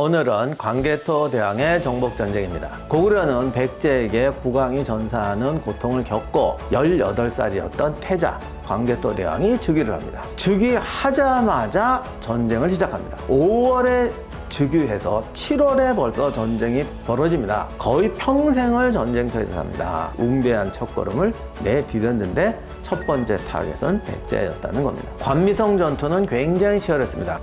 오늘은 광개토대왕의 정복전쟁입니다. 고구려는 백제에게 국왕이 전사하는 고통을 겪고 18살이었던 태자 광개토대왕이 즉위를 합니다. 즉위하자마자 전쟁을 시작합니다. 5월에 즉위해서 7월에 벌써 전쟁이 벌어집니다. 거의 평생을 전쟁터에서 삽니다. 웅대한 첫걸음을 내디뎠는데 첫 번째 타겟은 백제였다는 겁니다. 관미성 전투는 굉장히 치열했습니다.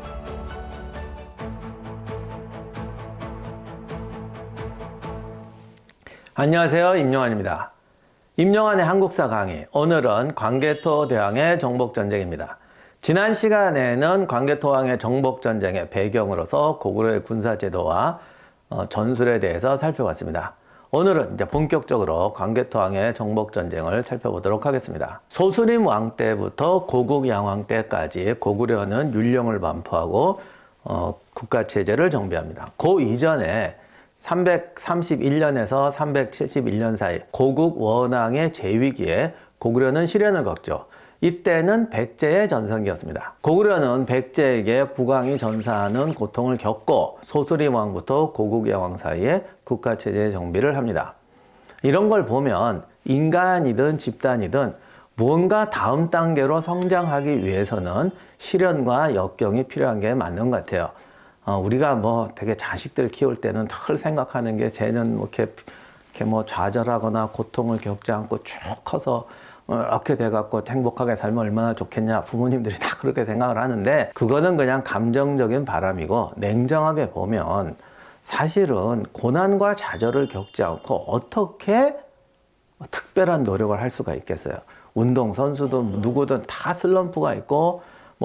안녕하세요, 임영환입니다. 임영환의 한국사 강의, 오늘은 광개토대왕의 정복전쟁입니다. 지난 시간에는 광개토왕의 정복전쟁의 배경으로서 고구려의 군사제도와 전술에 대해서 살펴봤습니다. 오늘은 이제 본격적으로 광개토왕의 정복전쟁을 살펴보도록 하겠습니다. 소수림 왕 때부터 고국 양왕 때까지 고구려는 율령을 반포하고 국가체제를 정비합니다. 그 이전에 331년에서 371년 사이 고국 원왕의 재위기에 고구려는 시련을 겪죠. 이때는 백제의 전성기였습니다. 고구려는 백제에게 국왕이 전사하는 고통을 겪고 소수림 왕부터 고국 여왕 사이에 국가체제 정비를 합니다. 이런 걸 보면 인간이든 집단이든 무언가 다음 단계로 성장하기 위해서는 시련과 역경이 필요한 게 맞는 것 같아요. 우리가 되게 자식들 키울 때는 늘 생각하는 게 쟤는 이렇게 좌절하거나 고통을 겪지 않고 쭉 커서 이렇게 돼갖고 행복하게 살면 얼마나 좋겠냐. 부모님들이 다 그렇게 생각을 하는데 그거는 그냥 감정적인 바람이고, 냉정하게 보면 사실은 고난과 좌절을 겪지 않고 어떻게 특별한 노력을 할 수가 있겠어요. 운동선수도 누구든 다 슬럼프가 있고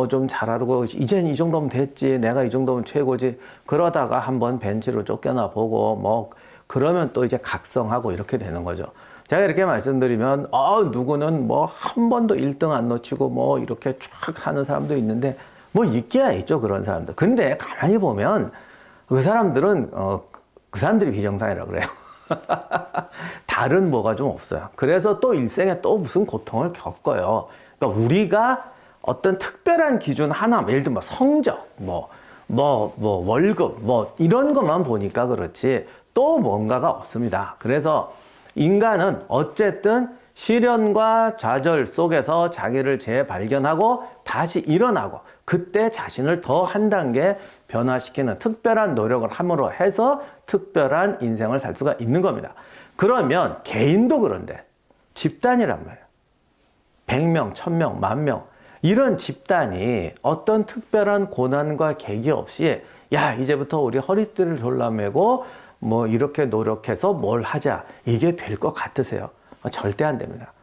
좀 잘하고 이젠 이 정도면 됐지, 내가 이 정도면 최고지, 그러다가 한번 벤치로 쫓겨나 보고 그러면 또 이제 각성하고 이렇게 되는 거죠. 제가 이렇게 말씀드리면 누구는 한 번도 1등 안 놓치고 이렇게 쫙 사는 사람도 있는데 있기야 있죠, 그런 사람들. 근데 가만히 보면 그 사람들은 그 사람들이 비정상이라고 그래요. 다른 뭐가 좀 없어요. 그래서 또 일생에 또 무슨 고통을 겪어요. 그러니까 우리가 어떤 특별한 기준 하나, 예를 들면 성적, 월급, 이런 것만 보니까 그렇지 또 뭔가가 없습니다. 그래서 인간은 어쨌든 시련과 좌절 속에서 자기를 재발견하고 다시 일어나고 그때 자신을 더 한 단계 변화시키는 특별한 노력을 함으로 해서 특별한 인생을 살 수가 있는 겁니다. 그러면 개인도 그런데 집단이란 말이에요. 100명, 1000명, 10,000명 이런 집단이 어떤 특별한 고난과 계기 없이 이제부터 우리 허리띠를 졸라매고 이렇게 노력해서 뭘 하자, 이게 될 것 같으세요? 절대 안 됩니다.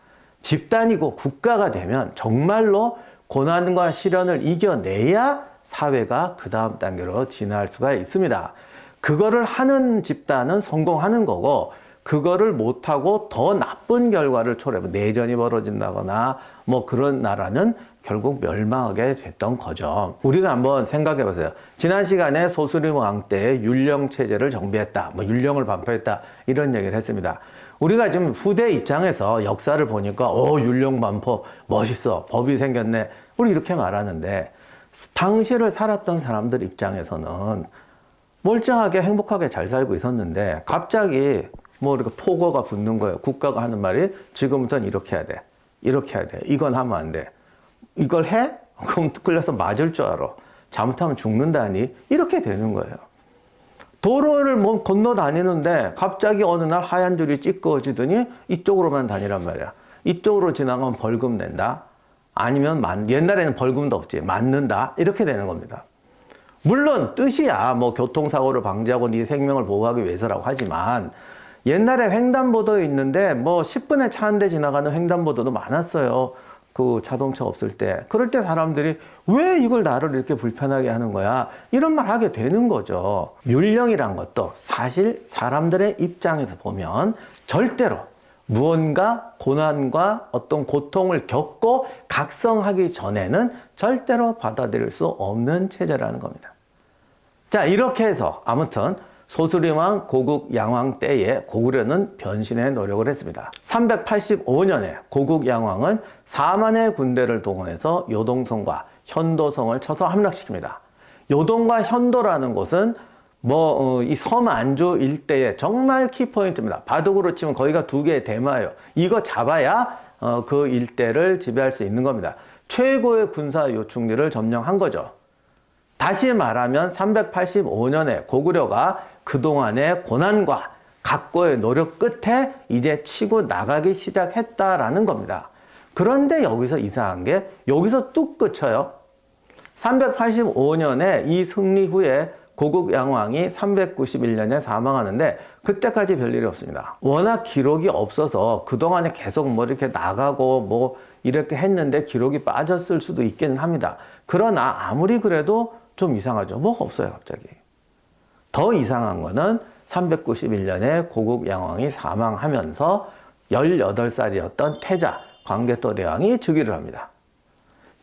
집단이고 국가가 되면 정말로 고난과 시련을 이겨내야 사회가 그 다음 단계로 진화할 수가 있습니다. 그거를 하는 집단은 성공하는 거고, 그거를 못하고 더 나쁜 결과를 초래하고 내전이 벌어진다거나 그런 나라는 결국 멸망하게 됐던 거죠. 우리가 한번 생각해 보세요. 지난 시간에 소수림 왕 때 율령 체제를 정비했다, 율령을 반포했다, 이런 얘기를 했습니다. 우리가 지금 후대 입장에서 역사를 보니까 율령 반포 멋있어, 법이 생겼네, 우리 이렇게 말하는데 당시를 살았던 사람들 입장에서는 멀쩡하게 행복하게 잘 살고 있었는데 갑자기 이렇게 폭어가 붙는 거예요. 국가가 하는 말이 지금부터는 이렇게 해야 돼, 이렇게 해야 돼, 이건 하면 안 돼, 이걸 해? 그럼 끌려서 맞을 줄 알아. 잘못하면 죽는다니? 이렇게 되는 거예요. 도로를 건너 다니는데 갑자기 어느 날 하얀 줄이 찌꺼워지더니 이쪽으로만 다니란 말이야. 이쪽으로 지나가면 벌금 낸다. 아니면 옛날에는 벌금도 없지, 맞는다. 이렇게 되는 겁니다. 물론 뜻이야 교통사고를 방지하고 네 생명을 보호하기 위해서라고 하지만, 옛날에 횡단보도에 있는데 10분에 차 한 대 지나가는 횡단보도도 많았어요. 그 자동차 없을 때. 그럴 때 사람들이 왜 이걸 나를 이렇게 불편하게 하는 거야? 이런 말 하게 되는 거죠. 율령이란 것도 사실 사람들의 입장에서 보면 절대로 무언가 고난과 어떤 고통을 겪고 각성하기 전에는 절대로 받아들일 수 없는 체제라는 겁니다. 자, 이렇게 해서 아무튼 소수림왕 고국 양왕 때에 고구려는 변신의 노력을 했습니다. 385년에 고국 양왕은 4만의 군대를 동원해서 요동성과 현도성을 쳐서 함락시킵니다. 요동과 현도라는 곳은 이 섬안조 일대에 정말 키포인트입니다. 바둑으로 치면 거기가 두 개의 대마예요. 이거 잡아야 그 일대를 지배할 수 있는 겁니다. 최고의 군사 요충지를 점령한 거죠. 다시 말하면 385년에 고구려가 그동안의 고난과 각고의 노력 끝에 이제 치고 나가기 시작했다라는 겁니다. 그런데 여기서 이상한 게 여기서 뚝 그쳐요. 385년에 이 승리 후에 고국양왕이 391년에 사망하는데 그때까지 별일이 없습니다. 워낙 기록이 없어서 그동안에 계속 뭐 이렇게 나가고 뭐 이렇게 했는데 기록이 빠졌을 수도 있기는 합니다. 그러나 아무리 그래도 좀 이상하죠. 뭐가 없어요, 갑자기. 더 이상한 거는 391년에 고국양왕이 사망하면서 18살이었던 태자 광개토대왕이 즉위를 합니다.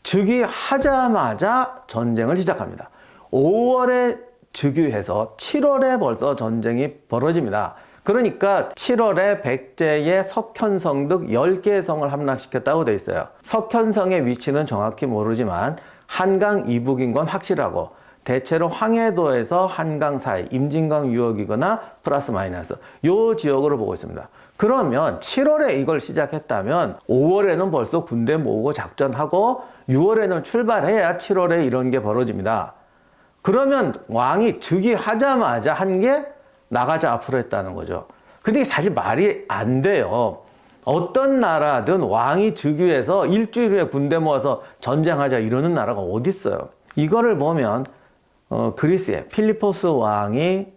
즉위하자마자 전쟁을 시작합니다. 5월에 즉위해서 7월에 벌써 전쟁이 벌어집니다. 그러니까 7월에 백제의 석현성 등 10개의 성을 함락시켰다고 되어 있어요. 석현성의 위치는 정확히 모르지만 한강 이북인 건 확실하고 대체로 황해도에서 한강 사이, 임진강 유역이거나 플러스 마이너스 요 지역으로 보고 있습니다. 그러면 7월에 이걸 시작했다면 5월에는 벌써 군대 모으고 작전하고 6월에는 출발해야 7월에 이런 게 벌어집니다. 그러면 왕이 즉위하자마자 한 게 나가자 앞으로 했다는 거죠. 근데 사실 말이 안 돼요. 어떤 나라든 왕이 즉위해서 일주일 후에 군대 모아서 전쟁하자 이러는 나라가 어디 있어요. 이거를 보면 그리스의 필리포스 왕이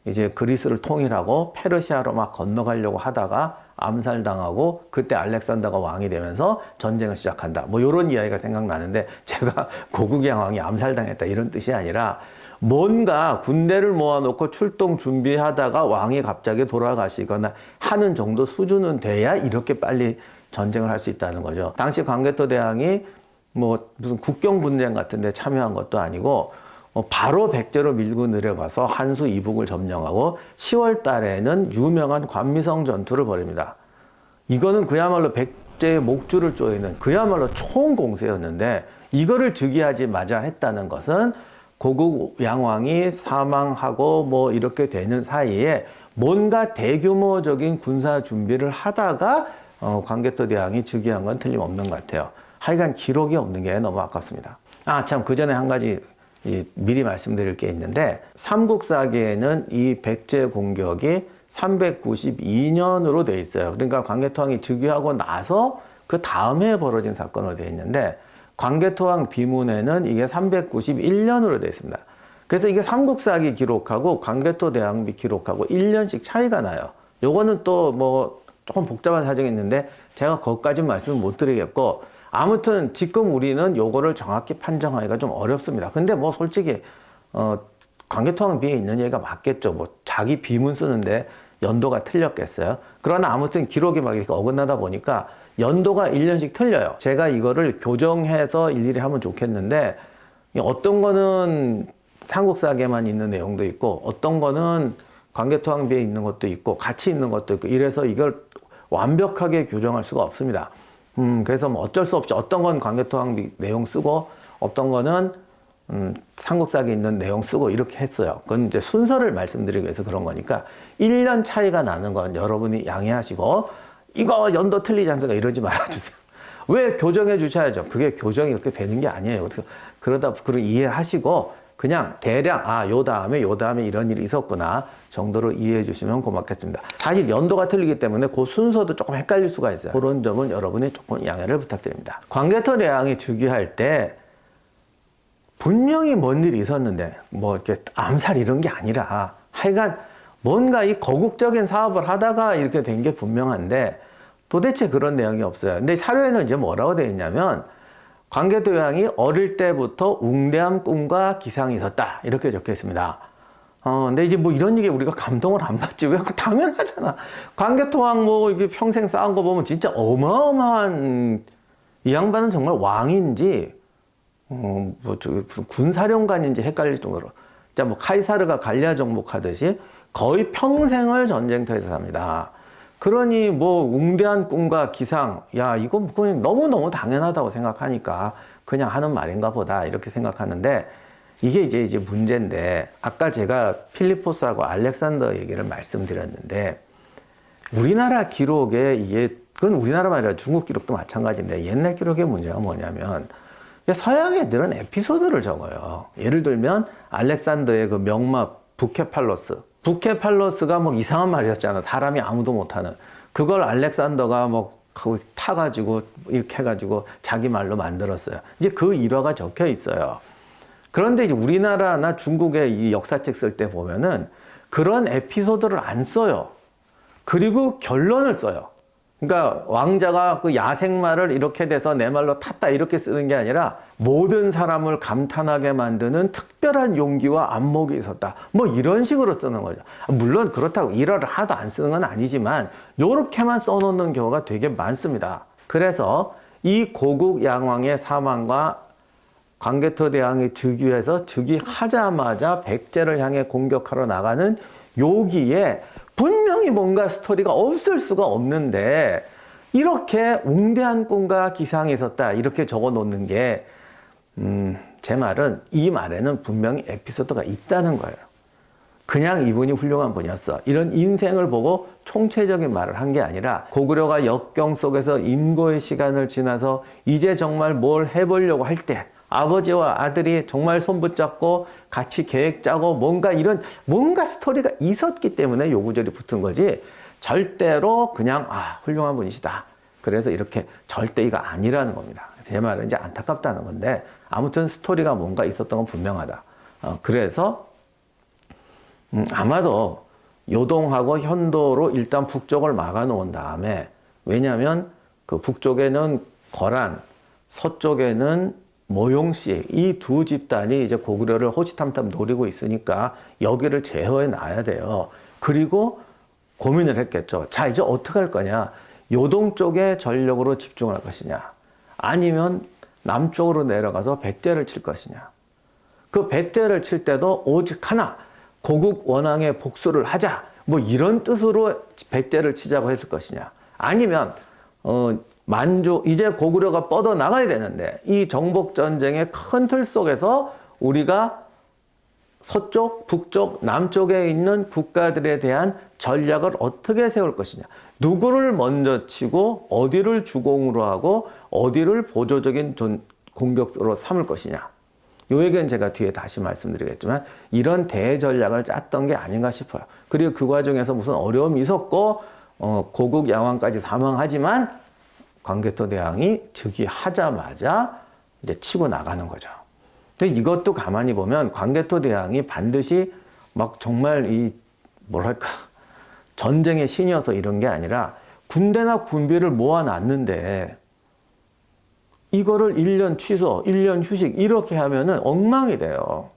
이제 그리스를 통일하고 페르시아로 막 건너가려고 하다가 암살당하고 그때 알렉산더가 왕이 되면서 전쟁을 시작한다. 뭐 이런 이야기가 생각나는데 제가 고국양왕이 암살당했다 이런 뜻이 아니라 뭔가 군대를 모아놓고 출동 준비하다가 왕이 갑자기 돌아가시거나 하는 정도 수준은 돼야 이렇게 빨리 전쟁을 할 수 있다는 거죠. 당시 광개토대왕이 뭐 무슨 국경 분쟁 같은 데 참여한 것도 아니고 바로 백제로 밀고 내려가서 한수 이북을 점령하고 10월 달에는 유명한 관미성 전투를 벌입니다. 이거는 그야말로 백제의 목줄을 조이는 그야말로 총공세였는데 이거를 즉위하자마자 했다는 것은 고국 양왕이 사망하고 뭐 이렇게 되는 사이에 뭔가 대규모적인 군사 준비를 하다가 광개토대왕이 즉위한 건 틀림없는 것 같아요. 하여간 기록이 없는 게 너무 아깝습니다. 참 그 전에 한 가지 미리 말씀드릴 게 있는데 삼국사기에는 이 백제 공격이 392년으로 돼 있어요. 그러니까 광개토왕이 즉위하고 나서 그 다음에 벌어진 사건으로 돼 있는데 광개토왕 비문에는 이게 391년으로 돼 있습니다. 그래서 이게 삼국사기 기록하고 광개토대왕비 기록하고 1년씩 차이가 나요. 요거는 또 뭐 조금 복잡한 사정이 있는데 제가 거기까지는 말씀을 못 드리겠고 아무튼 지금 우리는 요거를 정확히 판정하기가 좀 어렵습니다. 근데 뭐 솔직히 광개토왕 비에 있는 얘기가 맞겠죠. 뭐 자기 비문 쓰는데 연도가 틀렸겠어요. 그러나 아무튼 기록이 막 이렇게 어긋나다 보니까 연도가 1년씩 틀려요. 제가 이거를 교정해서 일일이 하면 좋겠는데 어떤 거는 삼국사기에만 있는 내용도 있고 어떤 거는 광개토왕비에 있는 것도 있고 같이 있는 것도 있고 이래서 이걸 완벽하게 교정할 수가 없습니다. 그래서 뭐 어쩔 수 없이 어떤 건 광개토왕비 내용 쓰고 어떤 거는 삼국사기에 있는 내용 쓰고 이렇게 했어요. 그건 이제 순서를 말씀드리기 위해서 그런 거니까 1년 차이가 나는 건 여러분이 양해하시고 이거 연도 틀리지 않습니까? 이러지 말아주세요. 왜 교정해 주셔야죠. 그게 교정이 그렇게 되는 게 아니에요. 그래서 그걸 이해하시고 그냥 대략 요 다음에 이런 일이 있었구나 정도로 이해해 주시면 고맙겠습니다. 사실 연도가 틀리기 때문에 그 순서도 조금 헷갈릴 수가 있어요. 그런 점은 여러분이 조금 양해를 부탁드립니다. 광개토대왕이 즉위할 때 분명히 뭔 일이 있었는데 뭐 이렇게 암살 이런 게 아니라 하여간 뭔가 이 거국적인 사업을 하다가 이렇게 된 게 분명한데 도대체 그런 내용이 없어요. 근데 사료에는 이제 뭐라고 되어 있냐면 광개토대왕이 어릴 때부터 웅대한 꿈과 기상이 있었다 이렇게 적혀 있습니다. 근데 이제 뭐 이런 얘기 우리가 감동을 안 받지 왜? 당연하잖아. 광개토왕 뭐 이게 평생 쌓은 거 보면 진짜 어마어마한 이 양반은 정말 왕인지 뭐 무슨 군사령관인지 헷갈릴 정도로 진짜 뭐 카이사르가 갈리아 정복하듯이 거의 평생을 전쟁터에서 삽니다. 그러니 뭐 웅대한 꿈과 기상, 이거 그냥 너무너무 당연하다고 생각하니까 그냥 하는 말인가 보다 이렇게 생각하는데 이게 이제 문제인데, 아까 제가 필리포스하고 알렉산더 얘기를 말씀드렸는데, 우리나라 기록에 이게, 그건 우리나라만 아니라 중국 기록도 마찬가지인데, 옛날 기록의 문제가 뭐냐면, 서양 애들은 에피소드를 적어요. 예를 들면, 알렉산더의 그 명마 부케팔로스. 부케팔로스가 뭐 이상한 말이었잖아. 사람이 아무도 못하는. 그걸 알렉산더가 뭐 타가지고, 이렇게 해가지고 자기 말로 만들었어요. 이제 그 일화가 적혀 있어요. 그런데 이제 우리나라나 중국의 이 역사책 쓸 때 보면은 그런 에피소드를 안 써요. 그리고 결론을 써요. 그러니까 왕자가 그 야생마를 이렇게 돼서 내 말로 탔다 이렇게 쓰는 게 아니라 모든 사람을 감탄하게 만드는 특별한 용기와 안목이 있었다. 뭐 이런 식으로 쓰는 거죠. 물론 그렇다고 일화를 하나도 안 쓰는 건 아니지만 요렇게만 써놓는 경우가 되게 많습니다. 그래서 이 고국 양왕의 사망과 광개토 대왕이 즉위해서 즉위하자마자 백제를 향해 공격하러 나가는 요기에 분명히 뭔가 스토리가 없을 수가 없는데 이렇게 웅대한 꿈과 기상이 있었다 이렇게 적어 놓는 게 제 말은 이 말에는 분명히 에피소드가 있다는 거예요. 그냥 이분이 훌륭한 분이었어 이런 인생을 보고 총체적인 말을 한 게 아니라 고구려가 역경 속에서 인고의 시간을 지나서 이제 정말 뭘 해보려고 할 때 아버지와 아들이 정말 손 붙잡고 같이 계획 짜고 뭔가 스토리가 있었기 때문에 요 구절이 붙은 거지 절대로 그냥 훌륭한 분이시다. 그래서 이렇게 절대 이거 아니라는 겁니다. 제 말은 이제 안타깝다는 건데 아무튼 스토리가 뭔가 있었던 건 분명하다. 그래서 아마도 요동하고 현도로 일단 북쪽을 막아 놓은 다음에 왜냐하면 그 북쪽에는 거란, 서쪽에는 모용씨 이 두 집단이 이제 고구려를 호시탐탐 노리고 있으니까 여기를 제어해 놔야 돼요. 그리고 고민을 했겠죠. 자, 이제 어떻게 할 거냐? 요동 쪽에 전력으로 집중할 것이냐? 아니면 남쪽으로 내려가서 백제를 칠 것이냐? 그 백제를 칠 때도 오직 하나, 고국 원왕의 복수를 하자. 뭐 이런 뜻으로 백제를 치자고 했을 것이냐? 아니면 이제 고구려가 뻗어 나가야 되는데 이 정복 전쟁의 큰 틀 속에서 우리가 서쪽, 북쪽, 남쪽에 있는 국가들에 대한 전략을 어떻게 세울 것이냐. 누구를 먼저 치고 어디를 주공으로 하고 어디를 보조적인 공격으로 삼을 것이냐. 요 얘기는 제가 뒤에 다시 말씀드리겠지만 이런 대전략을 짰던 게 아닌가 싶어요. 그리고 그 과정에서 무슨 어려움이 있었고 고국 양왕까지 사망하지만 광개토 대왕이 즉위하자마자 이제 치고 나가는 거죠. 근데 이것도 가만히 보면 광개토 대왕이 반드시 막 정말 전쟁의 신이어서 이런 게 아니라 군대나 군비를 모아놨는데 이거를 1년 취소, 1년 휴식 이렇게 하면은 엉망이 돼요.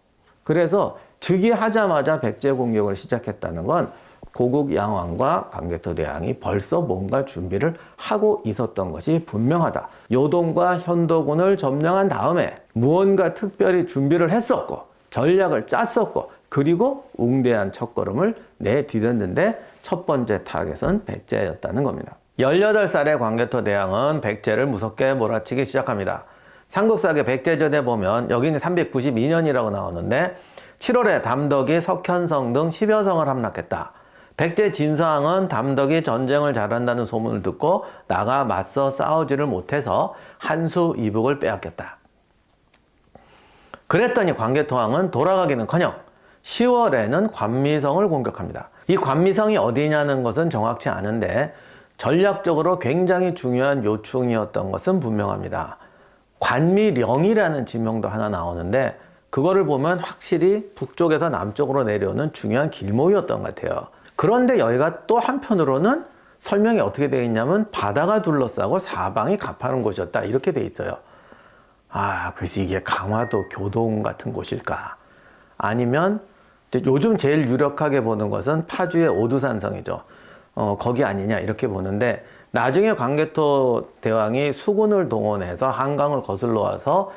그래서 즉위하자마자 백제 공격을 시작했다는 건 고국 양왕과 광개토 대왕이 벌써 뭔가 준비를 하고 있었던 것이 분명하다. 요동과 현도군을 점령한 다음에 무언가 특별히 준비를 했었고 전략을 짰었고 그리고 웅대한 첫걸음을 내디뎠는데 첫 번째 타겟은 백제였다는 겁니다. 18살의 광개토 대왕은 백제를 무섭게 몰아치기 시작합니다. 삼국사기 백제전에 보면 여기는 392년이라고 나오는데 7월에 담덕이 석현성 등 10여 성을 함락했다. 백제 진서왕은 담덕이 전쟁을 잘한다는 소문을 듣고 나가 맞서 싸우지를 못해서 한수 이북을 빼앗겼다. 그랬더니 광개토왕은 돌아가기는커녕 10월에는 관미성을 공격합니다. 이 관미성이 어디냐는 것은 정확치 않은데 전략적으로 굉장히 중요한 요충이었던 것은 분명합니다. 관미령이라는 지명도 하나 나오는데 그거를 보면 확실히 북쪽에서 남쪽으로 내려오는 중요한 길목이었던 것 같아요. 그런데 여기가 또 한편으로는 설명이 어떻게 되어 있냐면 바다가 둘러싸고 사방이 가파른 곳이었다 이렇게 되어 있어요. 그래서 이게 강화도 교동 같은 곳일까? 아니면 요즘 제일 유력하게 보는 것은 파주의 오두산성이죠. 거기 아니냐 이렇게 보는데 나중에 광개토 대왕이 수군을 동원해서 한강을 거슬러 와서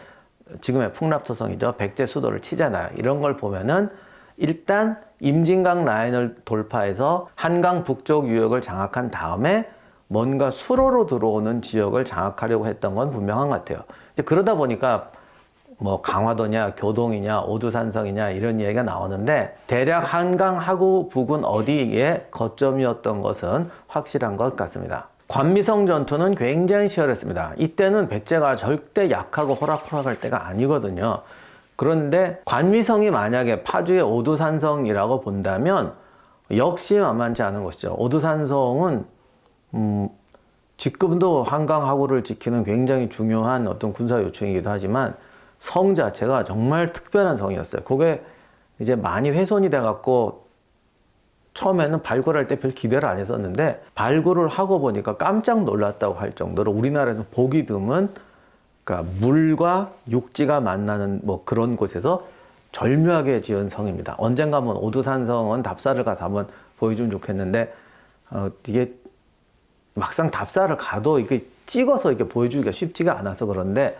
지금의 풍납토성이죠. 백제 수도를 치잖아요. 이런 걸 보면은 일단 임진강 라인을 돌파해서 한강 북쪽 유역을 장악한 다음에 뭔가 수로로 들어오는 지역을 장악하려고 했던 건 분명한 것 같아요. 그러다 보니까 뭐 강화도냐 교동이냐 오두산성이냐 이런 얘기가 나오는데 대략 한강 하구 부근 어디에 거점이었던 것은 확실한 것 같습니다. 관미성 전투는 굉장히 치열했습니다. 이때는 백제가 절대 약하고 호락호락할 때가 아니거든요. 그런데 관미성이 만약에 파주의 오두산성이라고 본다면 역시 만만치 않은 것이죠. 오두산성은 지금도 한강 하구를 지키는 굉장히 중요한 어떤 군사 요충이기도 하지만 성 자체가 정말 특별한 성이었어요. 그게 이제 많이 훼손이 돼갖고 처음에는 발굴할 때 별 기대를 안 했었는데 발굴을 하고 보니까 깜짝 놀랐다고 할 정도로 우리나라에서 보기 드문 그러니까 물과 육지가 만나는 뭐 그런 곳에서 절묘하게 지은 성입니다. 언젠가 한번 오두산성은 답사를 가서 한번 보여주면 좋겠는데 이게 막상 답사를 가도 이게 찍어서 이렇게 보여주기가 쉽지가 않아서 그런데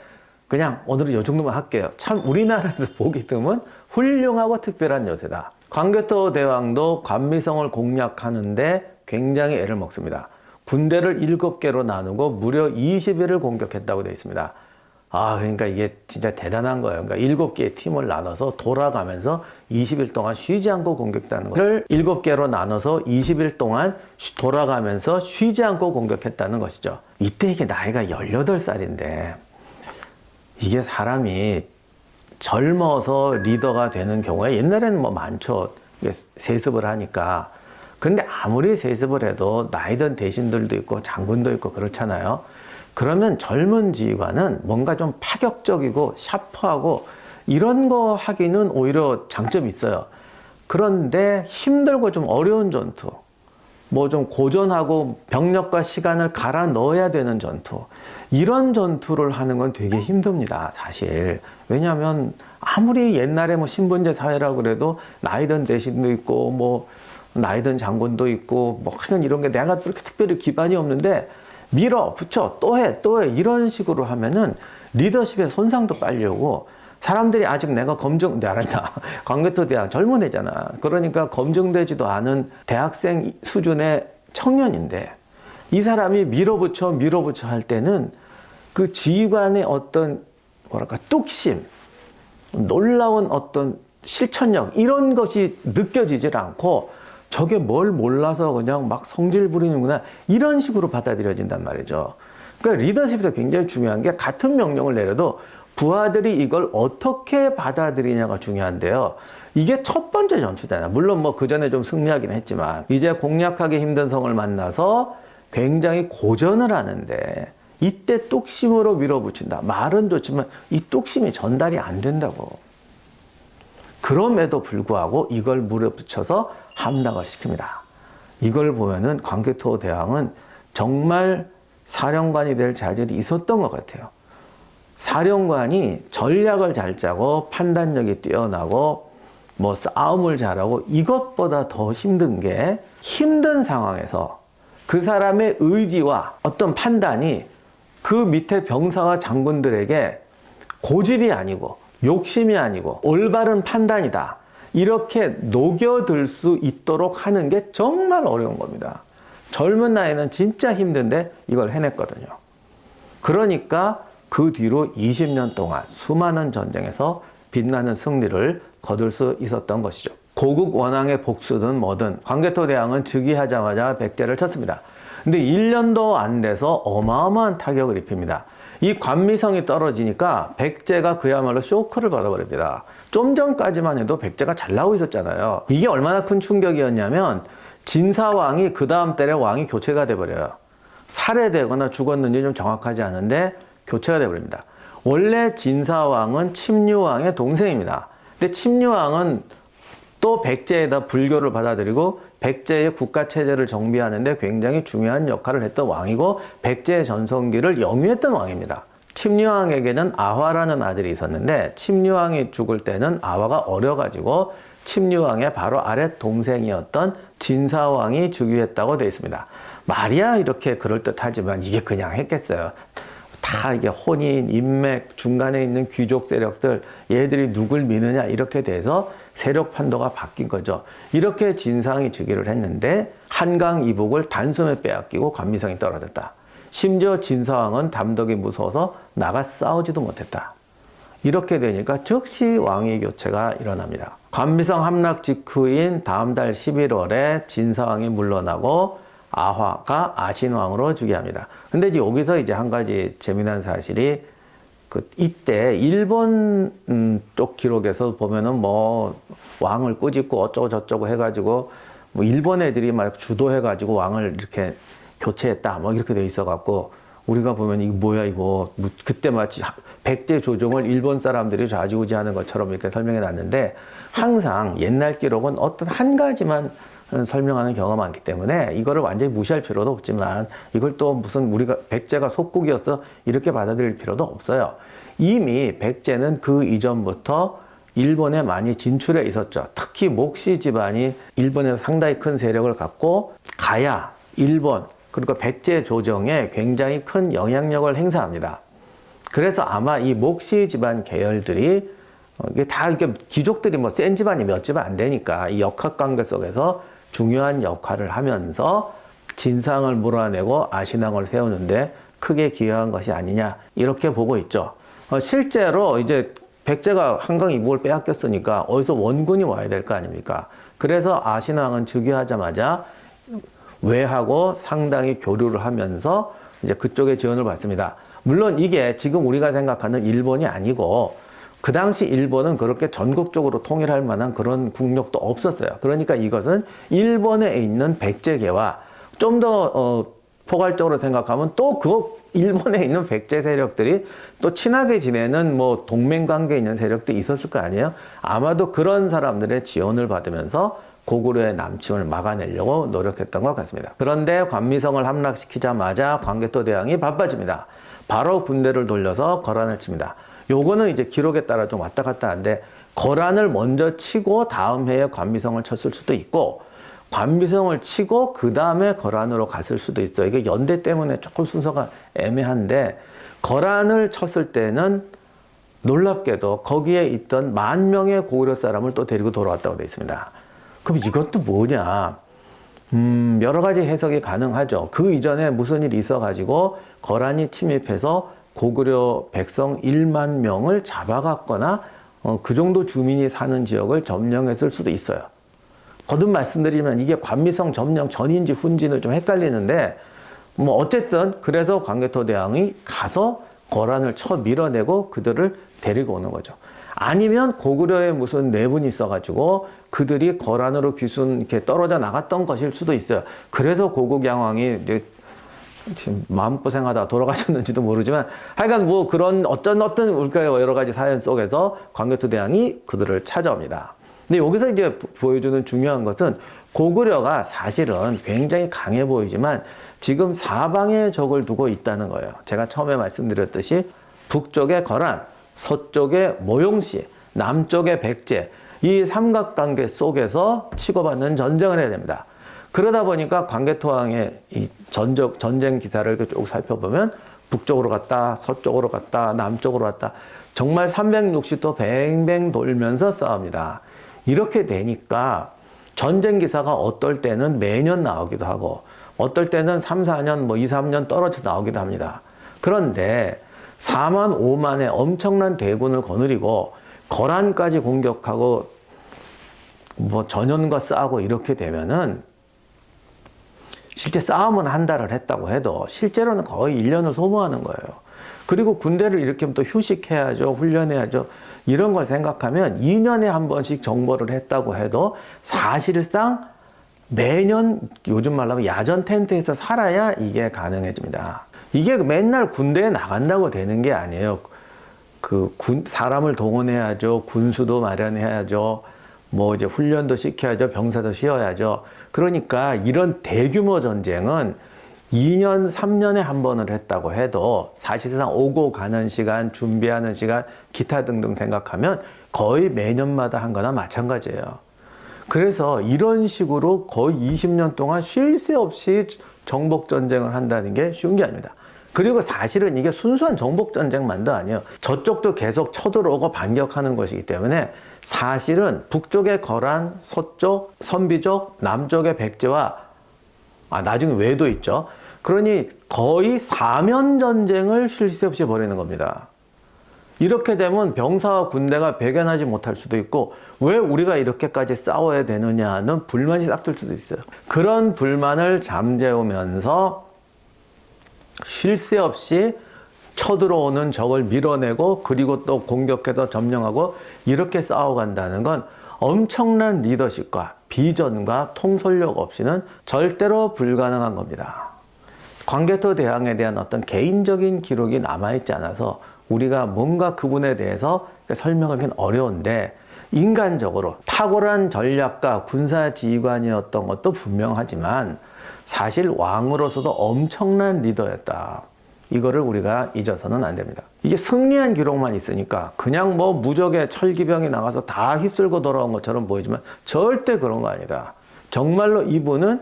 그냥 오늘은 이 정도만 할게요. 참 우리나라에서 보기 드문 훌륭하고 특별한 요새다. 광개토 대왕도 관미성을 공략하는데 굉장히 애를 먹습니다. 군대를 7개로 나누고 무려 20일을 공격했다고 되어 있습니다. 그러니까 이게 진짜 대단한 거예요. 그러니까 7개의 팀을 나눠서 돌아가면서 20일 동안 쉬지 않고 공격했다는 거를 7개로 나눠서 20일 동안 돌아가면서 쉬지 않고 공격했다는 것이죠. 이때 이게 나이가 18살인데 이게 사람이 젊어서 리더가 되는 경우에 옛날에는 뭐 많죠. 세습을 하니까. 근데 아무리 세습을 해도 나이든 대신들도 있고 장군도 있고 그렇잖아요. 그러면 젊은 지휘관은 뭔가 좀 파격적이고 샤프하고 이런 거 하기는 오히려 장점이 있어요. 그런데 힘들고 좀 어려운 전투, 뭐 좀 고전하고 병력과 시간을 갈아 넣어야 되는 전투, 이런 전투를 하는 건 되게 힘듭니다, 사실. 왜냐하면 아무리 옛날에 뭐 신분제 사회라고 그래도 나이든 대신도 있고 뭐 나이든 장군도 있고 뭐 하여간 이런 게 내가 그렇게 특별히 기반이 없는데 밀어붙여 또 해 이런 식으로 하면은 리더십의 손상도 빨리 오고 사람들이 아직 내가 알았나 광개토 대왕 젊은 애잖아. 그러니까 검증되지도 않은 대학생 수준의 청년인데 이 사람이 밀어붙여 할 때는 그 지휘관의 어떤 뭐랄까 뚝심, 놀라운 어떤 실천력 이런 것이 느껴지질 않고 저게 뭘 몰라서 그냥 막 성질 부리는구나 이런 식으로 받아들여진단 말이죠. 그러니까 리더십에서 굉장히 중요한 게 같은 명령을 내려도 부하들이 이걸 어떻게 받아들이냐가 중요한데요. 이게 첫 번째 전투잖아요. 물론 뭐 그 전에 좀 승리하긴 했지만 이제 공략하기 힘든 성을 만나서 굉장히 고전을 하는데 이때 뚝심으로 밀어붙인다. 말은 좋지만 이 뚝심이 전달이 안 된다고. 그럼에도 불구하고 이걸 밀어붙여서 함락을 시킵니다. 이걸 보면은 광개토 대왕은 정말 사령관이 될 자질이 있었던 것 같아요. 사령관이 전략을 잘 짜고 판단력이 뛰어나고 뭐 싸움을 잘하고 이것보다 더 힘든 게 힘든 상황에서 그 사람의 의지와 어떤 판단이 그 밑에 병사와 장군들에게 고집이 아니고 욕심이 아니고 올바른 판단이다. 이렇게 녹여들 수 있도록 하는 게 정말 어려운 겁니다. 젊은 나이는 진짜 힘든데 이걸 해냈거든요. 그러니까 그 뒤로 20년 동안 수많은 전쟁에서 빛나는 승리를 거둘 수 있었던 것이죠. 고국 원앙의 복수든 뭐든 광개토 대왕은 즉위하자마자 백제를 쳤습니다. 근데 1년도 안 돼서 어마어마한 타격을 입힙니다. 이 관미성이 떨어지니까 백제가 그야말로 쇼크를 받아버립니다. 좀 전까지만 해도 백제가 잘 나오고 있었잖아요. 이게 얼마나 큰 충격이었냐면 진사왕이 그 다음 달에 왕이 교체가 돼버려요. 살해되거나 죽었는지 좀 정확하지 않은데 교체가 돼버립니다. 원래 진사왕은 침류왕의 동생입니다. 근데 침류왕은 또 백제에다 불교를 받아들이고 백제의 국가체제를 정비하는데 굉장히 중요한 역할을 했던 왕이고 백제의 전성기를 영위했던 왕입니다. 침류왕에게는 아화라는 아들이 있었는데 침류왕이 죽을 때는 아화가 어려가지고 침류왕의 바로 아래 동생이었던 진사왕이 즉위했다고 되어 있습니다. 말이야 이렇게 그럴듯하지만 이게 그냥 했겠어요. 다 이게 혼인, 인맥, 중간에 있는 귀족 세력들, 얘들이 누굴 미느냐 이렇게 돼서 세력 판도가 바뀐 거죠. 이렇게 진상이 즉위를 했는데 한강 이북을 단숨에 빼앗기고 관미성이 떨어졌다. 심지어 진사왕은 담덕이 무서워서 나가 싸우지도 못했다. 이렇게 되니까 즉시 왕위 교체가 일어납니다. 관미성 함락 직후인 다음 달 11월에 진사왕이 물러나고 아화가 아신왕으로 즉위합니다. 근데 이제 여기서 이제 한 가지 재미난 사실이 이때 일본 쪽 기록에서 보면은 뭐 왕을 꾸짖고 어쩌고 저쩌고 해가지고 뭐 일본 애들이 막 주도해가지고 왕을 이렇게 교체했다 뭐 이렇게 돼 있어갖고 우리가 보면 이거 뭐야 이거 그때 마치 백제 조정을 일본 사람들이 좌지우지하는 것처럼 이렇게 설명해 놨는데 항상 옛날 기록은 어떤 한 가지만 설명하는 경우가 많기 때문에 이거를 완전히 무시할 필요도 없지만 이걸 또 무슨 우리가 백제가 속국이어서 이렇게 받아들일 필요도 없어요. 이미 백제는 그 이전부터 일본에 많이 진출해 있었죠. 특히 목시 집안이 일본에서 상당히 큰 세력을 갖고 가야, 일본, 그리고 백제 조정에 굉장히 큰 영향력을 행사합니다. 그래서 아마 이 목시 집안 계열들이 이게 다 이렇게 귀족들이 뭐 센 집안이 몇 집안 안 되니까 이 역학관계 속에서 중요한 역할을 하면서 진상을 몰아내고 아신왕을 세우는데 크게 기여한 것이 아니냐 이렇게 보고 있죠. 실제로 이제 백제가 한강 이북을 빼앗겼으니까 어디서 원군이 와야 될 거 아닙니까? 그래서 아신왕은 즉위하자마자 외하고 상당히 교류를 하면서 이제 그쪽의 지원을 받습니다. 물론 이게 지금 우리가 생각하는 일본이 아니고 그 당시 일본은 그렇게 전국적으로 통일할 만한 그런 국력도 없었어요. 그러니까 이것은 일본에 있는 백제계와 좀 더 포괄적으로 생각하면 또 그 일본에 있는 백제 세력들이 또 친하게 지내는 뭐 동맹 관계에 있는 세력들이 있었을 거 아니에요? 아마도 그런 사람들의 지원을 받으면서 고구려의 남침을 막아내려고 노력했던 것 같습니다. 그런데 관미성을 함락시키자마자 광개토 대왕이 바빠집니다. 바로 군대를 돌려서 거란을 칩니다. 요거는 이제 기록에 따라 좀 왔다 갔다 한데 거란을 먼저 치고 다음 해에 관미성을 쳤을 수도 있고 관미성을 치고 그 다음에 거란으로 갔을 수도 있어요. 이게 연대 때문에 조금 순서가 애매한데 거란을 쳤을 때는 놀랍게도 거기에 있던 10,000명의 고구려 사람을 또 데리고 돌아왔다고 되어 있습니다. 그럼 이것도 뭐냐? 여러 가지 해석이 가능하죠. 그 이전에 무슨 일이 있어가지고 거란이 침입해서 고구려 백성 1만 명을 잡아갔거나 그 정도 주민이 사는 지역을 점령했을 수도 있어요. 거듭 말씀드리면 이게 관미성 점령 전인지 후인지는 좀 헷갈리는데 뭐 어쨌든 그래서 광개토 대왕이 가서 거란을 쳐 밀어내고 그들을 데리고 오는 거죠. 아니면 고구려에 무슨 내분이 있어가지고 그들이 거란으로 귀순 이렇게 떨어져 나갔던 것일 수도 있어요. 그래서 고국양왕이 지금 마음고생하다 돌아가셨는지도 모르지만 하여간 뭐 그런 어떤 여러 가지 사연 속에서 광개토 대왕이 그들을 찾아옵니다. 근데 여기서 이제 보여주는 중요한 것은 고구려가 사실은 굉장히 강해 보이지만 지금 사방에 적을 두고 있다는 거예요. 제가 처음에 말씀드렸듯이 북쪽에 거란, 서쪽에 모용씨, 남쪽에 백제 이 삼각관계 속에서 치고받는 전쟁을 해야 됩니다. 그러다 보니까 광개토왕의 이 전쟁 기사를 쭉 살펴보면 북쪽으로 갔다, 서쪽으로 갔다, 남쪽으로 갔다 정말 360도 뱅뱅 돌면서 싸웁니다. 이렇게 되니까 전쟁 기사가 어떨 때는 매년 나오기도 하고 어떨 때는 3, 4년, 뭐 2, 3년 떨어져 나오기도 합니다. 그런데 4만, 5만의 엄청난 대군을 거느리고 거란까지 공격하고 뭐 전연과 싸우고 이렇게 되면은 실제 싸움은 한 달을 했다고 해도 실제로는 거의 1년을 소모하는 거예요. 그리고 군대를 일으키면 또 휴식해야죠. 훈련해야죠. 이런 걸 생각하면 2년에 한 번씩 정벌을 했다고 해도 사실상 매년 요즘 말로 하면 야전 텐트에서 살아야 이게 가능해집니다. 이게 맨날 군대에 나간다고 되는 게 아니에요. 사람을 동원해야죠. 군수도 마련해야죠. 뭐 이제 훈련도 시켜야죠. 병사도 씌워야죠. 그러니까 이런 대규모 전쟁은 2년, 3년에 한 번을 했다고 해도 사실상 오고 가는 시간, 준비하는 시간, 기타 등등 생각하면 거의 매년마다 한 거나 마찬가지예요. 그래서 이런 식으로 거의 20년 동안 쉴 새 없이 정복전쟁을 한다는 게 쉬운 게 아닙니다. 그리고 사실은 이게 순수한 정복전쟁만도 아니에요. 저쪽도 계속 쳐들어오고 반격하는 것이기 때문에 사실은 북쪽의 거란, 서쪽, 선비족, 남쪽의 백제와 나중에 외도 있죠. 그러니 거의 사면 전쟁을 쉴 새 없이 벌이는 겁니다. 이렇게 되면 병사와 군대가 배견하지 못할 수도 있고 왜 우리가 이렇게까지 싸워야 되느냐는 불만이 싹 들 수도 있어요. 그런 불만을 잠재우면서 쉴 새 없이 쳐들어오는 적을 밀어내고 그리고 또 공격해서 점령하고 이렇게 싸워간다는 건 엄청난 리더십과 비전과 통솔력 없이는 절대로 불가능한 겁니다. 광개토 대왕에 대한 어떤 개인적인 기록이 남아있지 않아서 우리가 뭔가 그분에 대해서 설명하기는 어려운데 인간적으로 탁월한 전략가 군사 지휘관이었던 것도 분명하지만 사실 왕으로서도 엄청난 리더였다. 이거를 우리가 잊어서는 안 됩니다. 이게 승리한 기록만 있으니까 그냥 뭐 무적의 철기병이 나가서 다 휩쓸고 돌아온 것처럼 보이지만 절대 그런 거 아니다. 정말로 이분은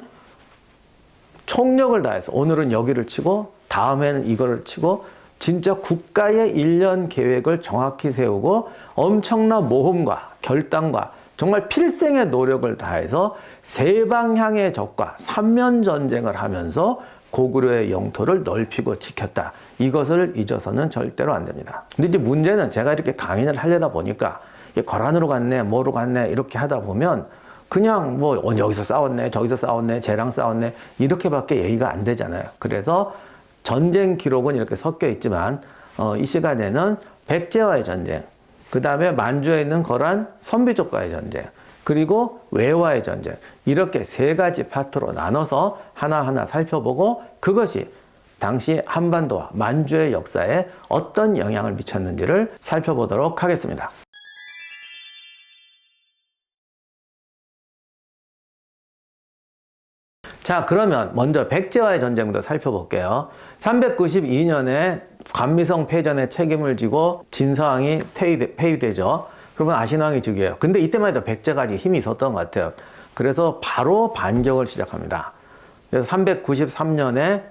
총력을 다해서 오늘은 여기를 치고 다음에는 이거를 치고 진짜 국가의 일년 계획을 정확히 세우고 엄청난 모험과 결단과 정말 필생의 노력을 다해서 세 방향의 적과 삼면 전쟁을 하면서 고구려의 영토를 넓히고 지켰다. 이것을 잊어서는 절대로 안 됩니다. 근데 이제 문제는 제가 이렇게 강연을 하려다 보니까 거란으로 갔네, 뭐로 갔네 이렇게 하다 보면 그냥 뭐 여기서 싸웠네, 저기서 싸웠네, 쟤랑 싸웠네 이렇게밖에 얘기가 안 되잖아요. 그래서 전쟁 기록은 이렇게 섞여 있지만 이 시간에는 백제와의 전쟁, 그 다음에 만주에 있는 거란 선비족과의 전쟁, 그리고 외와의 전쟁 이렇게 세 가지 파트로 나눠서 하나하나 살펴보고 그것이 당시 한반도와 만주의 역사에 어떤 영향을 미쳤는지를 살펴보도록 하겠습니다. 자, 그러면 먼저 백제와의 전쟁부터 살펴볼게요. 392년에 관미성 패전에 책임을 지고 진서왕이 폐위되죠. 그러면 아신왕이 즉위해요. 근데 이때만 해도 백제가 아직 힘이 있었던 것 같아요. 그래서 바로 반격을 시작합니다. 그래서 393년에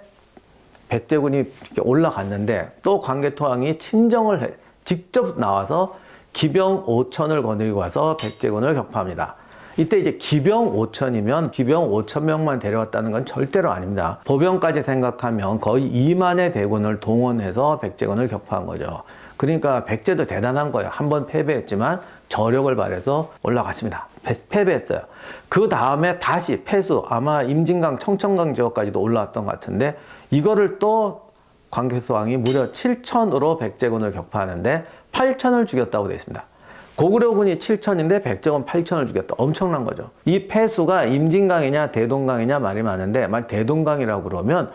백제군이 이렇게 올라갔는데 또 광개토왕이 친정을 직접 나와서 기병 5천을 거느리고 와서 백제군을 격파합니다. 이때 이제 기병 5천이면 기병 5천 명만 데려왔다는 건 절대로 아닙니다. 보병까지 생각하면 거의 2만의 대군을 동원해서 백제군을 격파한 거죠. 그러니까 백제도 대단한 거예요. 한 번 패배했지만 저력을 발해서 올라갔습니다. 패배했어요. 그 다음에 다시 패수, 아마 임진강, 청천강 지역까지도 올라왔던 것 같은데 이거를 또 광개토왕이 무려 7천으로 백제군을 격파하는데 8천을 죽였다고 되어 있습니다. 고구려군이 7천인데 백제군 8천을 죽였다. 엄청난 거죠. 이 패수가 임진강이냐 대동강이냐 말이 많은데 만약 대동강이라고 그러면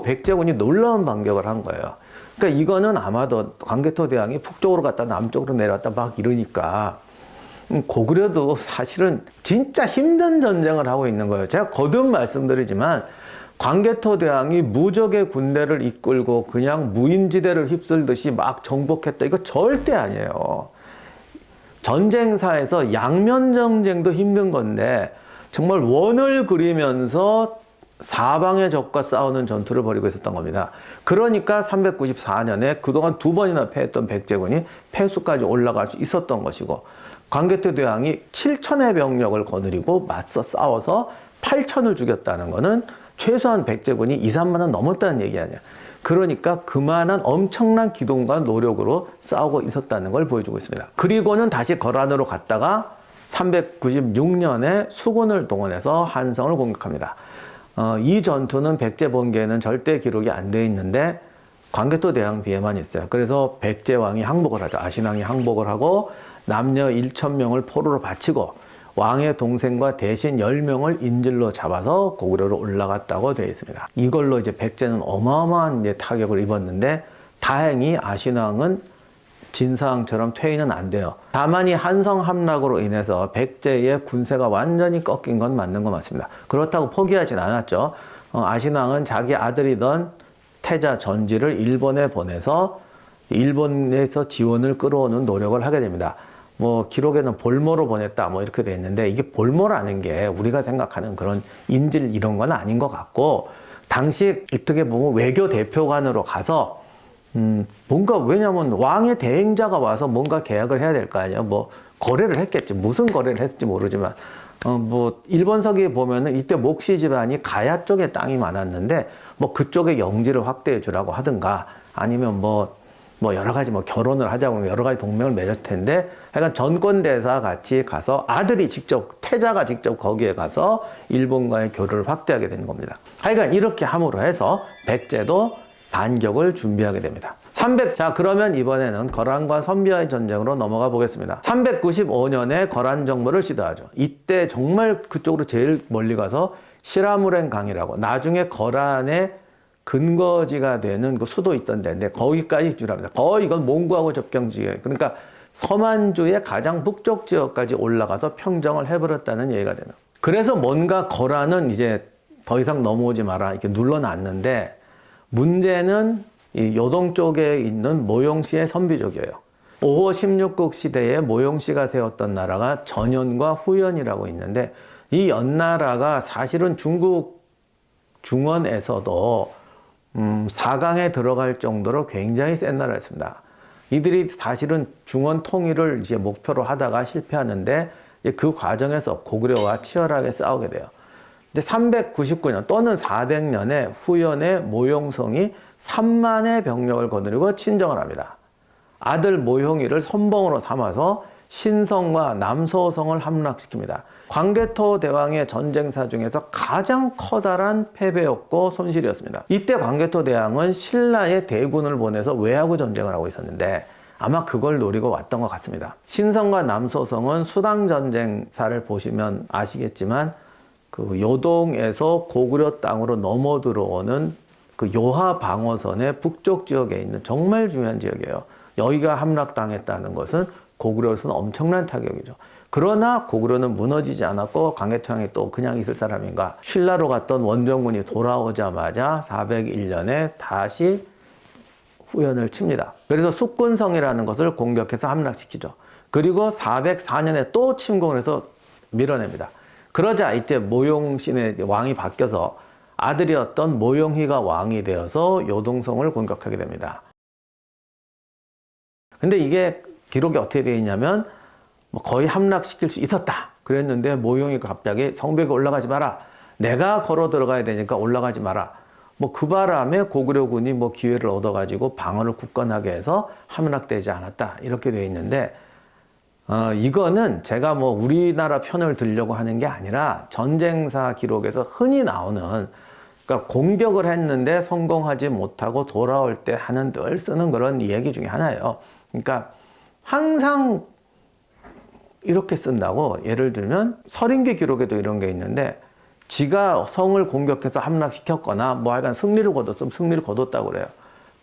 백제군이 놀라운 반격을 한 거예요. 그러니까 이거는 아마도 광개토 대왕이 북쪽으로 갔다 남쪽으로 내려왔다 막 이러니까 고구려도 사실은 진짜 힘든 전쟁을 하고 있는 거예요. 제가 거듭 말씀드리지만 광개토 대왕이 무적의 군대를 이끌고 그냥 무인지대를 휩쓸듯이 막 정복했다. 이거 절대 아니에요. 전쟁사에서 양면 전쟁도 힘든 건데 정말 원을 그리면서 사방의 적과 싸우는 전투를 벌이고 있었던 겁니다. 그러니까 394년에 그동안 2번이나 패했던 백제군이 패수까지 올라갈 수 있었던 것이고 광개토 대왕이 7천의 병력을 거느리고 맞서 싸워서 8천을 죽였다는 것은 최소한 백제군이 2, 3만 원 넘었다는 얘기 아니야. 그러니까 그만한 엄청난 기동과 노력으로 싸우고 있었다는 걸 보여주고 있습니다. 그리고는 다시 거란으로 갔다가 396년에 수군을 동원해서 한성을 공격합니다. 이 전투는 백제 본계에는 절대 기록이 안 돼 있는데 광개토 대왕 비에만 있어요. 그래서 백제왕이 항복을 하죠. 아신왕이 항복을 하고 남녀 1,000명을 포로로 바치고 왕의 동생과 대신 10명을 인질로 잡아서 고구려로 올라갔다고 되어 있습니다. 이걸로 이제 백제는 어마어마한 이제 타격을 입었는데 다행히 아신왕은 진사왕처럼 퇴위는 안 돼요. 다만 이 한성 함락으로 인해서 백제의 군세가 완전히 꺾인 건 맞는 거 맞습니다. 그렇다고 포기하진 않았죠. 아신왕은 자기 아들이던 태자 전지를 일본에 보내서 일본에서 지원을 끌어오는 노력을 하게 됩니다. 뭐 기록에는 볼모로 보냈다 뭐 이렇게 돼 있는데 이게 볼모라는 게 우리가 생각하는 그런 인질 이런 건 아닌 것 같고 당시 어떻게 보면 외교 대표관으로 가서 뭔가 왜냐면 왕의 대행자가 와서 뭔가 계약을 해야 될 거 아니에요. 뭐 거래를 했겠지. 무슨 거래를 했을지 모르지만 뭐 일본서기에 보면은 이때 목시 집안이 가야 쪽에 땅이 많았는데 뭐 그쪽에 영지를 확대해 주라고 하든가 아니면 뭐 뭐 여러 가지 뭐 결혼을 하자고 여러 가지 동맹을 맺었을 텐데 하여간 전권대사 같이 가서 아들이 직접 태자가 직접 거기에 가서 일본과의 교류를 확대하게 되는 겁니다. 하여간 이렇게 함으로 해서 백제도 반격을 준비하게 됩니다. 자, 그러면 이번에는 거란과 선비와의 전쟁으로 넘어가 보겠습니다. 395년에 거란 정벌을 시도하죠. 이때 정말 그쪽으로 제일 멀리 가서 시라무렌 강이라고 나중에 거란의 근거지가 되는 그 수도 있던 데인데 거기까지 진출합니다. 거의 이건 몽고하고 접경지에 그러니까 서만주의 가장 북쪽 지역까지 올라가서 평정을 해버렸다는 얘기가 되면 그래서 뭔가 거란은 이제 더 이상 넘어오지 마라 이렇게 눌러놨는데 문제는 이 요동 쪽에 있는 모용씨의 선비족이에요. 5호 16국 시대에 모용씨가 세웠던 나라가 전현과 후현이라고 있는데 이 연나라가 사실은 중국 중원에서도 4강에 들어갈 정도로 굉장히 센 나라였습니다. 이들이 사실은 중원 통일을 이제 목표로 하다가 실패하는데 그 과정에서 고구려와 치열하게 싸우게 돼요. 이제 399년 또는 400년에 후현의 모용성이 3만의 병력을 거느리고 친정을 합니다. 아들 모용이를 선봉으로 삼아서 신성과 남소성을 함락시킵니다. 광개토 대왕의 전쟁사 중에서 가장 커다란 패배였고 손실이었습니다. 이때 광개토 대왕은 신라의 대군을 보내서 외하고 전쟁을 하고 있었는데 아마 그걸 노리고 왔던 것 같습니다. 신성과 남소성은 수당 전쟁사를 보시면 아시겠지만 그 요동에서 고구려 땅으로 넘어 들어오는 그 요하 방어선의 북쪽 지역에 있는 정말 중요한 지역이에요. 여기가 함락당했다는 것은 고구려로서는 엄청난 타격이죠. 그러나 고구려는 무너지지 않았고 광개토왕이 또 그냥 있을 사람인가. 신라로 갔던 원정군이 돌아오자마자 401년에 다시 후현을 칩니다. 그래서 숙군성이라는 것을 공격해서 함락시키죠. 그리고 404년에 또 침공을 해서 밀어냅니다. 그러자 이때 모용신의 왕이 바뀌어서 아들이었던 모용희가 왕이 되어서 요동성을 공격하게 됩니다. 근데 이게 기록이 어떻게 되어 있냐면 뭐 거의 함락시킬 수 있었다 그랬는데 모용이가 갑자기 성벽에 올라가지 마라. 내가 걸어 들어가야 되니까 올라가지 마라. 뭐 그 바람에 고구려군이 뭐 기회를 얻어가지고 방어를 굳건하게 해서 함락되지 않았다. 이렇게 되어 있는데 이거는 제가 뭐 우리나라 편을 들려고 하는 게 아니라 전쟁사 기록에서 흔히 나오는 그러니까 공격을 했는데 성공하지 못하고 돌아올 때 하는 늘 쓰는 그런 얘기 중에 하나예요. 그러니까 항상 이렇게 쓴다고 예를 들면 서린기 기록에도 이런 게 있는데 지가 성을 공격해서 함락시켰거나 뭐 하여간 승리를 거뒀으면 승리를 거뒀다고 그래요.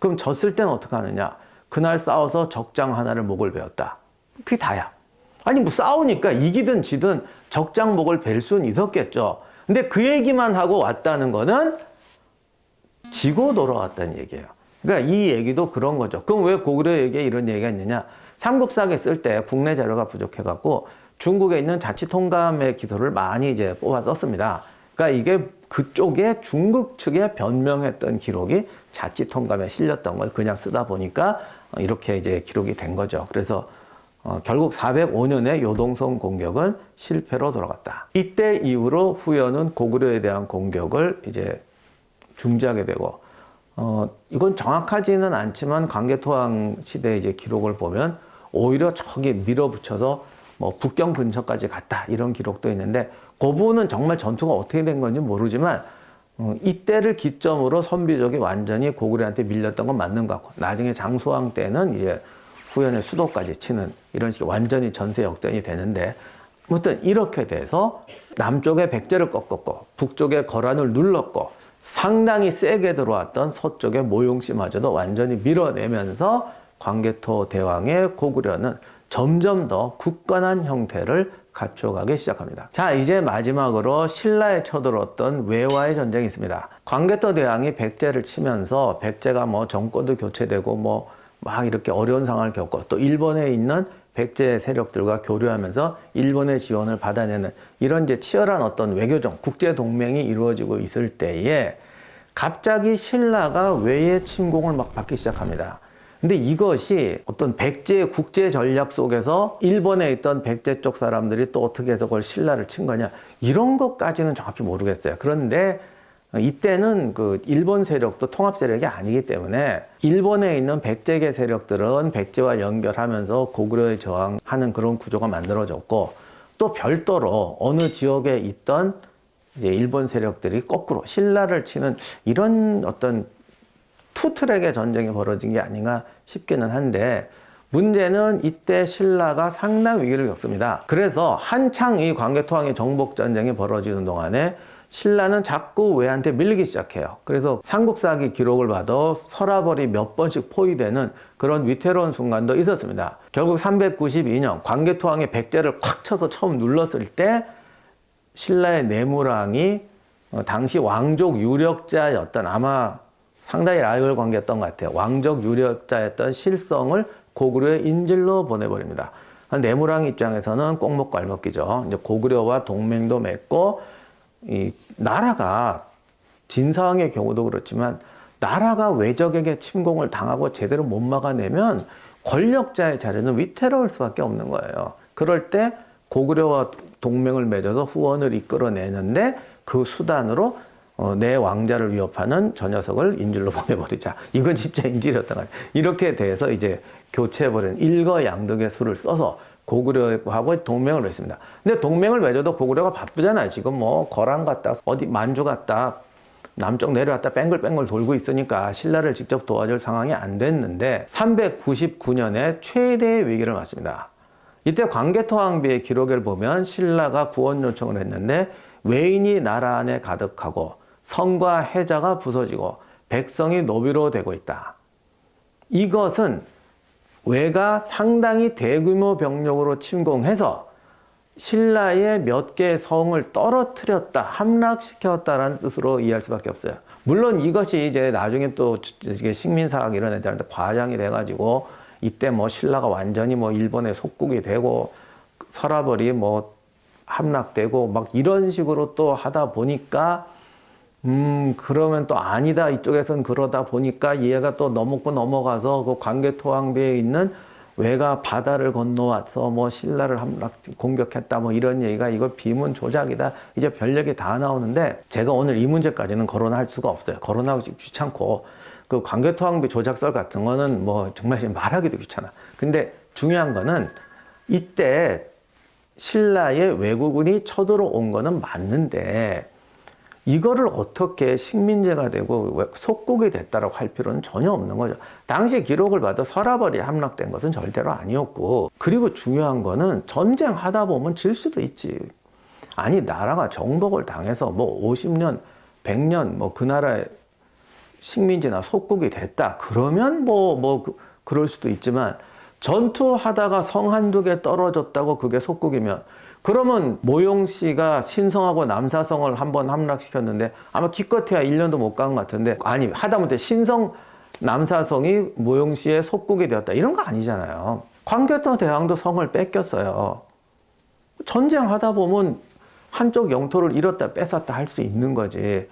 그럼 졌을 때는 어떻게 하느냐. 그날 싸워서 적장 하나를 목을 베었다. 그게 다야. 아니 뭐 싸우니까 이기든 지든 적장 목을 벨 수는 있었겠죠. 근데 그 얘기만 하고 왔다는 거는 지고 돌아왔다는 얘기예요. 그러니까 이 얘기도 그런 거죠. 그럼 왜 고구려에게 이런 얘기가 있느냐. 삼국사기 쓸 때 국내 자료가 부족해갖고 중국에 있는 자치통감의 기소를 많이 이제 뽑아 썼습니다. 그러니까 이게 그쪽에 중국 측에 변명했던 기록이 자치통감에 실렸던 걸 그냥 쓰다 보니까 이렇게 이제 기록이 된 거죠. 그래서 결국 405년에 요동성 공격은 실패로 돌아갔다. 이때 이후로 후현은 고구려에 대한 공격을 이제 중지하게 되고, 이건 정확하지는 않지만 광개토왕 시대 이제 기록을 보면 오히려 저기 밀어붙여서 뭐 북경 근처까지 갔다 이런 기록도 있는데 그 부분은 정말 전투가 어떻게 된 건지 모르지만 이때를 기점으로 선비족이 완전히 고구려한테 밀렸던 건 맞는 것 같고 나중에 장수왕 때는 이제 후현의 수도까지 치는 이런 식의 완전히 전세 역전이 되는데 아무튼 이렇게 돼서 남쪽에 백제를 꺾었고 북쪽에 거란을 눌렀고 상당히 세게 들어왔던 서쪽의 모용씨마저도 완전히 밀어내면서 광개토 대왕의 고구려는 점점 더 굳건한 형태를 갖춰가기 시작합니다. 자, 이제 마지막으로 신라에 쳐들었던 외와의 전쟁이 있습니다. 광개토 대왕이 백제를 치면서 백제가 뭐 정권도 교체되고 뭐 막 이렇게 어려운 상황을 겪고 또 일본에 있는 백제 세력들과 교류하면서 일본의 지원을 받아내는 이런 이제 치열한 어떤 외교적 국제 동맹이 이루어지고 있을 때에 갑자기 신라가 외의 침공을 막 받기 시작합니다. 근데 이것이 어떤 백제의 국제 전략 속에서 일본에 있던 백제 쪽 사람들이 또 어떻게 해서 그걸 신라를 친 거냐 이런 것까지는 정확히 모르겠어요. 그런데 이때는 그 일본 세력도 통합 세력이 아니기 때문에 일본에 있는 백제계 세력들은 백제와 연결하면서 고구려에 저항하는 그런 구조가 만들어졌고, 또 별도로 어느 지역에 있던 이제 일본 세력들이 거꾸로 신라를 치는 이런 어떤 투 트랙의 전쟁이 벌어진 게 아닌가 싶기는 한데, 문제는 이때 신라가 상당 위기를 겪습니다. 그래서 한창 이 광개토왕의 정복 전쟁이 벌어지는 동안에 신라는 자꾸 외한테 밀리기 시작해요. 그래서 삼국사기 기록을 봐도 서라벌이 몇 번씩 포위되는 그런 위태로운 순간도 있었습니다. 결국 392년 광개토왕이 백제를 콱 쳐서 처음 눌렀을 때 신라의 내무랑이 당시 왕족 유력자였던, 아마 상당히 라이벌 관계였던 것 같아요. 왕족 유력자였던 실성을 고구려의 인질로 보내버립니다. 내무랑 입장에서는 꼭먹갈먹기죠. 이제 고구려와 동맹도 맺고, 이 나라가 진사왕의 경우도 그렇지만 나라가 외적에게 침공을 당하고 제대로 못 막아내면 권력자의 자리는 위태로울 수밖에 없는 거예요. 그럴 때 고구려와 동맹을 맺어서 후원을 이끌어내는데 그 수단으로 내 왕자를 위협하는 저 녀석을 인질로 보내버리자. 이건 진짜 인질이었던 거예요. 이렇게 돼서 이제 교체해버린 일거양득의 수를 써서 고구려하고 동맹을 맺습니다. 근데 동맹을 맺어도 고구려가 바쁘잖아요. 지금 뭐 거란 갔다 어디 만주 갔다 남쪽 내려왔다 뺑글뺑글 돌고 있으니까 신라를 직접 도와줄 상황이 안 됐는데 399년에 최대의 위기를 맞습니다. 이때 광개토왕비의 기록을 보면 신라가 구원 요청을 했는데 외인이 나라 안에 가득하고 성과 해자가 부서지고 백성이 노비로 되고 있다. 이것은 외가 상당히 대규모 병력으로 침공해서 신라의 몇 개의 성을 떨어뜨렸다, 함락시켰다라는 뜻으로 이해할 수밖에 없어요. 물론 이것이 이제 나중에 또 식민사학 이런 애들한테 과장이 돼가지고 이때 뭐 신라가 완전히 뭐 일본의 속국이 되고 서라벌이 뭐 함락되고 막 이런 식으로 또 하다 보니까 그러면 또 아니다. 이쪽에선 그러다 보니까 이해가 또 넘어가서 그 광개토왕비에 있는 외가 바다를 건너와서 뭐 신라를 공격했다 뭐 이런 얘기가 이거 비문 조작이다. 이제 별 얘기 다 나오는데 제가 오늘 이 문제까지는 거론할 수가 없어요. 거론하고 귀찮고 그 광개토왕비 조작설 같은 거는 뭐 정말 말하기도 귀찮아. 근데 중요한 거는 이때 신라의 왜구군이 쳐들어온 거는 맞는데 이거를 어떻게 식민지가 되고 속국이 됐다라고 할 필요는 전혀 없는 거죠. 당시 기록을 봐도 서라벌이 함락된 것은 절대로 아니었고, 그리고 중요한 거는 전쟁하다 보면 질 수도 있지. 아니 나라가 정복을 당해서 뭐 50년, 100년 뭐 그 나라의 식민지나 속국이 됐다. 그러면 그럴 수도 있지만 전투하다가 성 한두 개 떨어졌다고 그게 속국이면 그러면 모용씨가 신성하고 남사성을 한번 함락시켰는데 아마 기껏해야 1년도 못 간 것 같은데, 아니 하다못해 신성 남사성이 모용씨의 속국이 되었다 이런 거 아니잖아요. 광개토 대왕도 성을 뺏겼어요. 전쟁하다 보면 한쪽 영토를 잃었다 뺏었다 할 수 있는 거지.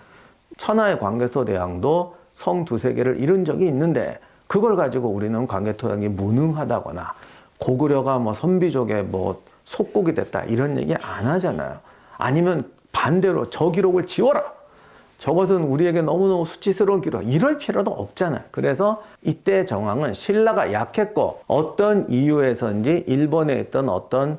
천하의 광개토 대왕도 성 두세 개를 잃은 적이 있는데 그걸 가지고 우리는 광개토 대왕이 무능하다거나 고구려가 뭐 선비족의 뭐 속국이 됐다 이런 얘기 안 하잖아요. 아니면 반대로 저 기록을 지워라. 저것은 우리에게 너무너무 수치스러운 기록. 이럴 필요도 없잖아요. 그래서 이때 정황은 신라가 약했고 어떤 이유에서인지 일본에 있던 어떤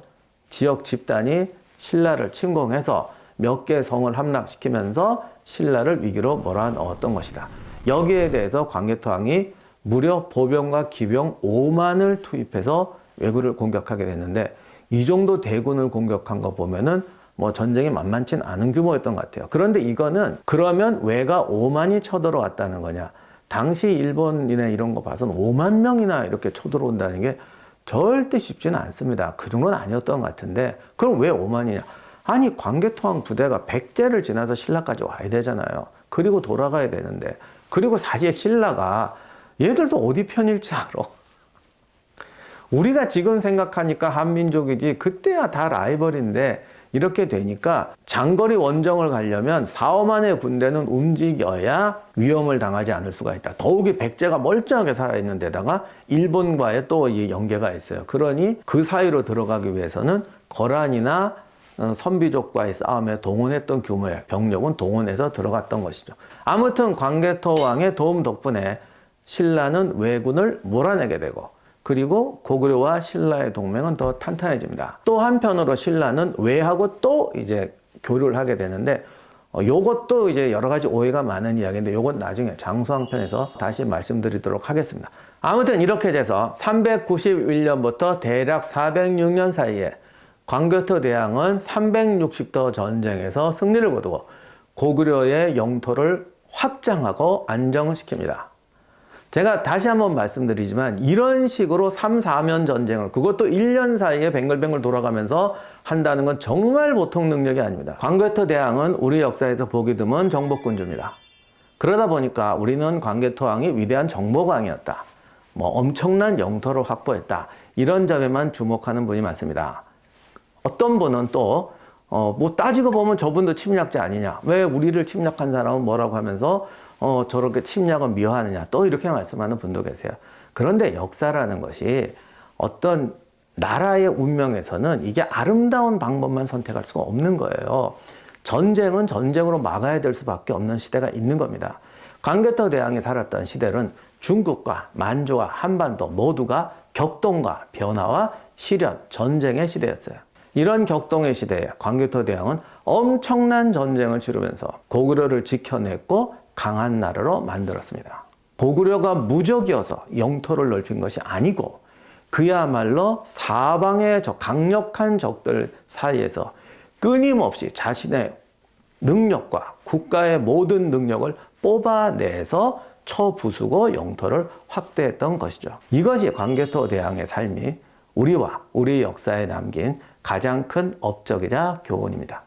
지역 집단이 신라를 침공해서 몇 개 성을 함락시키면서 신라를 위기로 몰아넣었던 것이다. 여기에 대해서 광개토왕이 무려 보병과 기병 5만을 투입해서 왜구를 공격하게 됐는데 이 정도 대군을 공격한 거 보면은 뭐 전쟁이 만만치 않은 규모였던 것 같아요. 그런데 이거는 그러면 왜가 5만이 쳐들어왔다는 거냐? 당시 일본이나 이런 거 봐서는 5만 명이나 이렇게 쳐들어온다는 게 절대 쉽지는 않습니다. 그 정도는 아니었던 것 같은데 그럼 왜 5만이냐? 아니 광개토왕 부대가 백제를 지나서 신라까지 와야 되잖아요. 그리고 돌아가야 되는데, 그리고 사실 신라가 얘들도 어디 편일지 알아. 우리가 지금 생각하니까 한민족이지 그때야 다 라이벌인데 이렇게 되니까 장거리 원정을 가려면 4, 5만의 군대는 움직여야 위험을 당하지 않을 수가 있다. 더욱이 백제가 멀쩡하게 살아있는 데다가 일본과의 또 이 연계가 있어요. 그러니 그 사이로 들어가기 위해서는 거란이나 선비족과의 싸움에 동원했던 규모의 병력은 동원해서 들어갔던 것이죠. 아무튼 광개토왕의 도움 덕분에 신라는 왜군을 몰아내게 되고 그리고 고구려와 신라의 동맹은 더 탄탄해집니다. 또 한편으로 신라는 왜하고 또 이제 교류를 하게 되는데 요것도 이제 여러 가지 오해가 많은 이야기인데 요건 나중에 장수왕편에서 다시 말씀드리도록 하겠습니다. 아무튼 이렇게 돼서 391년부터 대략 406년 사이에 광개토 대왕은 360도 전쟁에서 승리를 거두고 고구려의 영토를 확장하고 안정시킵니다. 제가 다시 한번 말씀드리지만 이런 식으로 3, 4년 전쟁을 그것도 1년 사이에 뱅글뱅글 돌아가면서 한다는 건 정말 보통 능력이 아닙니다. 광개토 대왕은 우리 역사에서 보기 드문 정복군주입니다. 그러다 보니까 우리는 광개토왕이 위대한 정복왕이었다. 엄청난 영토를 확보했다. 이런 점에만 주목하는 분이 많습니다. 어떤 분은 또 따지고 보면 저분도 침략자 아니냐. 왜 우리를 침략한 사람은 뭐라고 하면서 저렇게 침략을 미워하느냐. 또 이렇게 말씀하는 분도 계세요. 그런데 역사라는 것이 어떤 나라의 운명에서는 이게 아름다운 방법만 선택할 수가 없는 거예요. 전쟁은 전쟁으로 막아야 될 수밖에 없는 시대가 있는 겁니다. 광개토 대왕이 살았던 시대는 중국과 만주와 한반도 모두가 격동과 변화와 시련, 전쟁의 시대였어요. 이런 격동의 시대에 광개토 대왕은 엄청난 전쟁을 치르면서 고구려를 지켜냈고 강한 나라로 만들었습니다. 고구려가 무적이어서 영토를 넓힌 것이 아니고 그야말로 사방의 강력한 적들 사이에서 끊임없이 자신의 능력과 국가의 모든 능력을 뽑아내서 쳐부수고 영토를 확대했던 것이죠. 이것이 광개토 대왕의 삶이 우리와 우리 역사에 남긴 가장 큰 업적이자 교훈입니다.